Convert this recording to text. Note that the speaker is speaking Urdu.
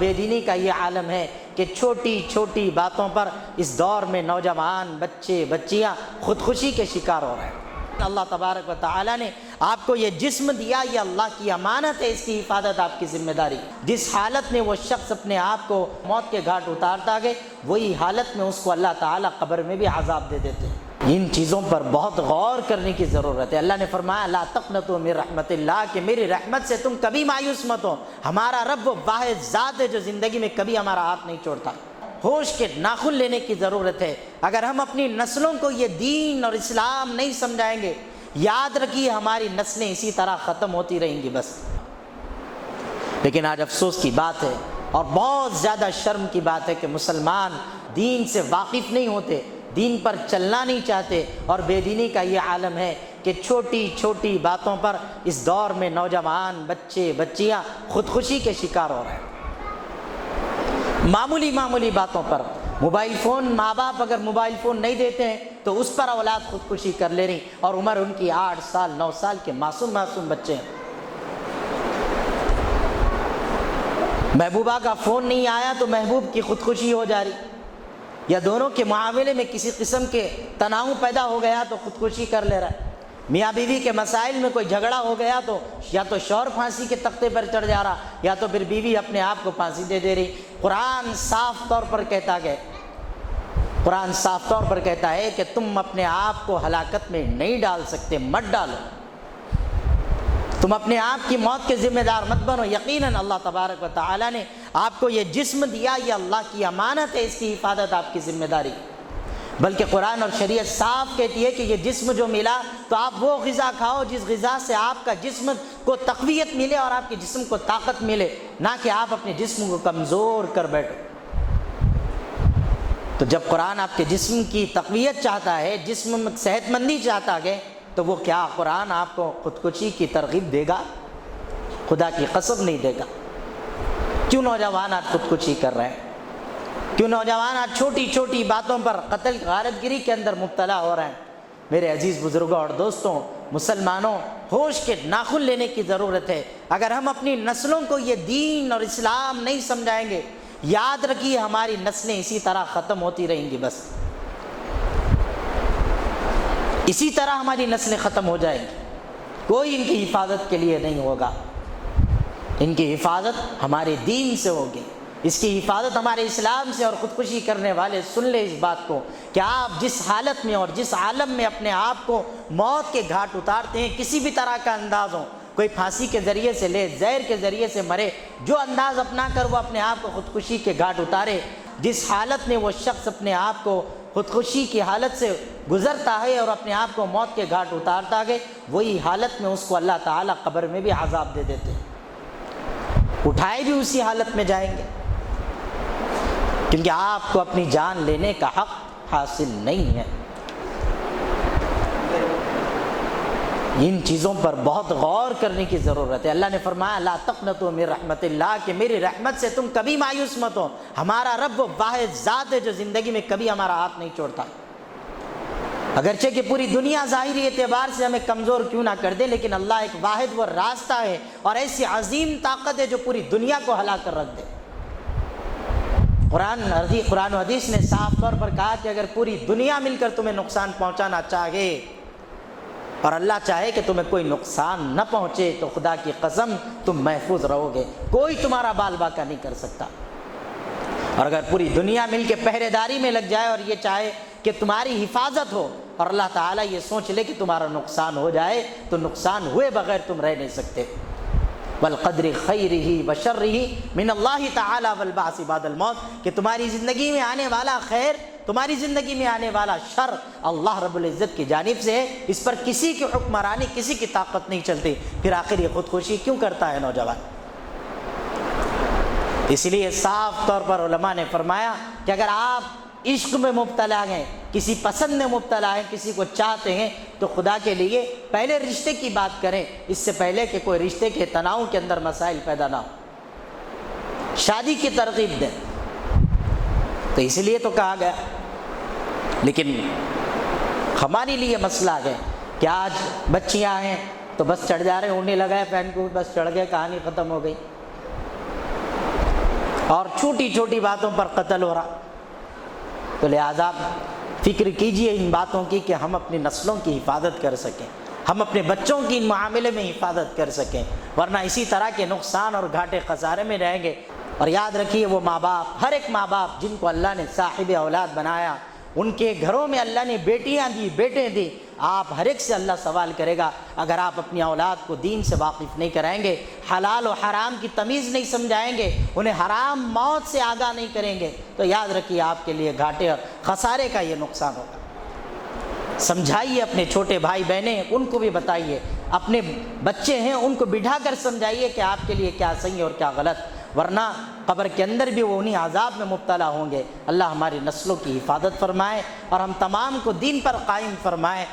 بے دینی کا یہ عالم ہے کہ چھوٹی چھوٹی باتوں پر اس دور میں نوجوان بچے بچیاں خودکشی کے شکار ہو رہے ہیں۔ اللہ تبارک و تعالیٰ نے آپ کو یہ جسم دیا، یہ اللہ کی امانت ہے، اس کی حفاظت آپ کی ذمہ داری۔ جس حالت میں وہ شخص اپنے آپ کو موت کے گھاٹ اتارتا ہے، وہی حالت میں اس کو اللہ تعالیٰ قبر میں بھی عذاب دے دیتے ہیں۔ ان چیزوں پر بہت غور کرنے کی ضرورت ہے۔ اللہ نے فرمایا لا تقنطوا من رحمت اللہ، کہ میری رحمت سے تم کبھی مایوس مت ہو۔ ہمارا رب وہ واحد ذات ہے جو زندگی میں کبھی ہمارا ہاتھ نہیں چھوڑتا۔ ہوش کے ناخن لینے کی ضرورت ہے۔ اگر ہم اپنی نسلوں کو یہ دین اور اسلام نہیں سمجھائیں گے، یاد رکھیے ہماری نسلیں اسی طرح ختم ہوتی رہیں گی بس۔ لیکن آج افسوس کی بات ہے اور بہت زیادہ شرم کی بات ہے کہ مسلمان دین سے واقف نہیں ہوتے، دین پر چلنا نہیں چاہتے، اور بے دینی کا یہ عالم ہے کہ چھوٹی چھوٹی باتوں پر اس دور میں نوجوان بچے بچیاں خودکشی کے شکار ہو رہے ہیں۔ معمولی باتوں پر موبائل فون، ماں باپ اگر موبائل فون نہیں دیتے ہیں تو اس پر اولاد خودکشی کر لے رہی، اور عمر ان کی 8 سال 9 سال کے معصوم بچے ہیں۔ محبوبہ کا فون نہیں آیا تو محبوب کی خودکشی ہو جا رہی، یا دونوں کے معاملے میں کسی قسم کے تناؤ پیدا ہو گیا تو خودکشی کر لے رہا ہے۔ میاں بیوی کے مسائل میں کوئی جھگڑا ہو گیا تو یا تو شوہر پھانسی کے تختے پر چڑھ جا رہا، یا تو پھر بیوی اپنے آپ کو پھانسی دے رہی۔ قرآن صاف طور پر کہتا ہے کہ تم اپنے آپ کو ہلاکت میں نہیں ڈال سکتے، مت ڈالو، تم اپنے آپ کی موت کے ذمہ دار مت بنو۔ یقیناً اللہ تبارک و تعالیٰ نے آپ کو یہ جسم دیا، یہ اللہ کی امانت ہے، اس کی حفاظت آپ کی ذمہ داری۔ بلکہ قرآن اور شریعت صاف کہتی ہے کہ یہ جسم جو ملا تو آپ وہ غذا کھاؤ جس غذا سے آپ کا جسم کو تقویت ملے اور آپ کے جسم کو طاقت ملے، نہ کہ آپ اپنے جسم کو کمزور کر بیٹھو۔ تو جب قرآن آپ کے جسم کی تقویت چاہتا ہے، جسم میں صحت مندی چاہتا ہے، تو وہ کیا قرآن آپ کو خودکشی کی ترغیب دے گا؟ خدا کی قسم نہیں دے گا۔ کیوں نوجوان آج خودکشی کر رہے ہیں؟ کیوں نوجوان آج چھوٹی چھوٹی باتوں پر قتل غارت گری کے اندر مبتلا ہو رہے ہیں؟ میرے عزیز بزرگوں اور دوستوں، مسلمانوں، ہوش کے ناخن لینے کی ضرورت ہے۔ اگر ہم اپنی نسلوں کو یہ دین اور اسلام نہیں سمجھائیں گے، یاد رکھیے ہماری نسلیں اسی طرح ختم ہوتی رہیں گی بس۔ اسی طرح ہماری نسلیں ختم ہو جائیں گی، کوئی ان کی حفاظت کے لیے نہیں ہوگا۔ ان کی حفاظت ہمارے دین سے ہوگی، اس کی حفاظت ہمارے اسلام سے۔ اور خودکشی کرنے والے سن لیں اس بات کو کہ آپ جس حالت میں اور جس عالم میں اپنے آپ کو موت کے گھاٹ اتارتے ہیں، کسی بھی طرح کا انداز ہو، کوئی پھانسی کے ذریعے سے لے، زہر کے ذریعے سے مرے، جو انداز اپنا کر وہ اپنے آپ کو خودکشی کے گھاٹ اتارے، جس حالت میں وہ شخص اپنے آپ کو خودکشی کی حالت سے گزرتا ہے اور اپنے آپ کو موت کے گھاٹ اتارتا ہے، وہی حالت میں اس کو اللہ تعالیٰ قبر میں بھی عذاب دے دیتے ہیں، اٹھائے بھی اسی حالت میں جائیں گے، کیونکہ آپ کو اپنی جان لینے کا حق حاصل نہیں ہے۔ ان چیزوں پر بہت غور کرنے کی ضرورت ہے۔ اللہ نے فرمایا لا تقنطوا من رحمت اللہ، کہ میری رحمت سے تم کبھی مایوس مت ہو۔ ہمارا رب وہ واحد ذات ہے جو زندگی میں کبھی ہمارا ہاتھ نہیں چھوڑتا۔ اگرچہ کہ پوری دنیا ظاہری اعتبار سے ہمیں کمزور کیوں نہ کر دے، لیکن اللہ ایک واحد وہ راستہ ہے اور ایسی عظیم طاقت ہے جو پوری دنیا کو ہلا کر رکھ دے۔ قرآن و حدیث نے صاف طور پر کہا کہ اگر پوری دنیا مل کر تمہیں نقصان پہنچانا چاہے اور اللہ چاہے کہ تمہیں کوئی نقصان نہ پہنچے، تو خدا کی قسم تم محفوظ رہو گے، کوئی تمہارا بال باقا نہیں کر سکتا۔ اور اگر پوری دنیا مل کے پہرے داری میں لگ جائے اور یہ چاہے کہ تمہاری حفاظت ہو، اور اللہ تعالیٰ یہ سوچ لے کہ تمہارا نقصان ہو جائے، تو نقصان ہوئے بغیر تم رہ نہیں سکتے۔ والقدر خیرہ وشرہ من اللہ تعالی والبعث بعد الموت، کہ تمہاری زندگی میں آنے والا خیر، تمہاری زندگی میں آنے والا شر اللہ رب العزت کی جانب سے ہے، اس پر کسی کی حکمرانی، کسی کی طاقت نہیں چلتی۔ پھر آخر یہ خودکشی کیوں کرتا ہے نوجوان؟ اس لیے صاف طور پر علماء نے فرمایا کہ اگر آپ عشق میں مبتلا ہیں، کسی پسند میں مبتلا ہیں، کسی کو چاہتے ہیں، تو خدا کے لیے پہلے رشتے کی بات کریں، اس سے پہلے کہ کوئی رشتے کے تناؤ کے اندر مسائل پیدا نہ ہو، شادی کی ترغیب دیں۔ تو اس لیے تو کہا گیا، لیکن ہمارے لیے مسئلہ ہے کہ آج بچیاں ہیں تو بس چڑھ جا رہے ہیں، اڑنے لگا ہے پہن کو، بس چڑھ گئے، کہانی ختم ہو گئی۔ اور چھوٹی چھوٹی باتوں پر قتل ہو رہا. تو لہٰذا فکر کیجئے ان باتوں کی کہ ہم اپنی نسلوں کی حفاظت کر سکیں، ہم اپنے بچوں کی ان معاملے میں حفاظت کر سکیں، ورنہ اسی طرح کے نقصان اور گھاٹے خسارے میں رہیں گے. اور یاد رکھیے وہ ماں باپ، ہر ایک ماں باپ جن کو اللہ نے صاحب اولاد بنایا، ان کے گھروں میں اللہ نے بیٹیاں دی، بیٹے دی، آپ ہر ایک سے اللہ سوال کرے گا. اگر آپ اپنی اولاد کو دین سے واقف نہیں کرائیں گے، حلال و حرام کی تمیز نہیں سمجھائیں گے، انہیں حرام موت سے آگاہ نہیں کریں گے، تو یاد رکھیے آپ کے لیے گھاٹے اور خسارے کا یہ نقصان ہوگا. سمجھائیے اپنے چھوٹے بھائی بہنیں، ان کو بھی بتائیے، اپنے بچے ہیں ان کو بٹھا کر سمجھائیے کہ آپ کے لیے کیا صحیح اور کیا غلط، ورنہ قبر کے اندر بھی وہ انہی عذاب میں مبتلا ہوں گے. اللہ ہماری نسلوں کی حفاظت فرمائے اور ہم تمام کو دین پر قائم فرمائے.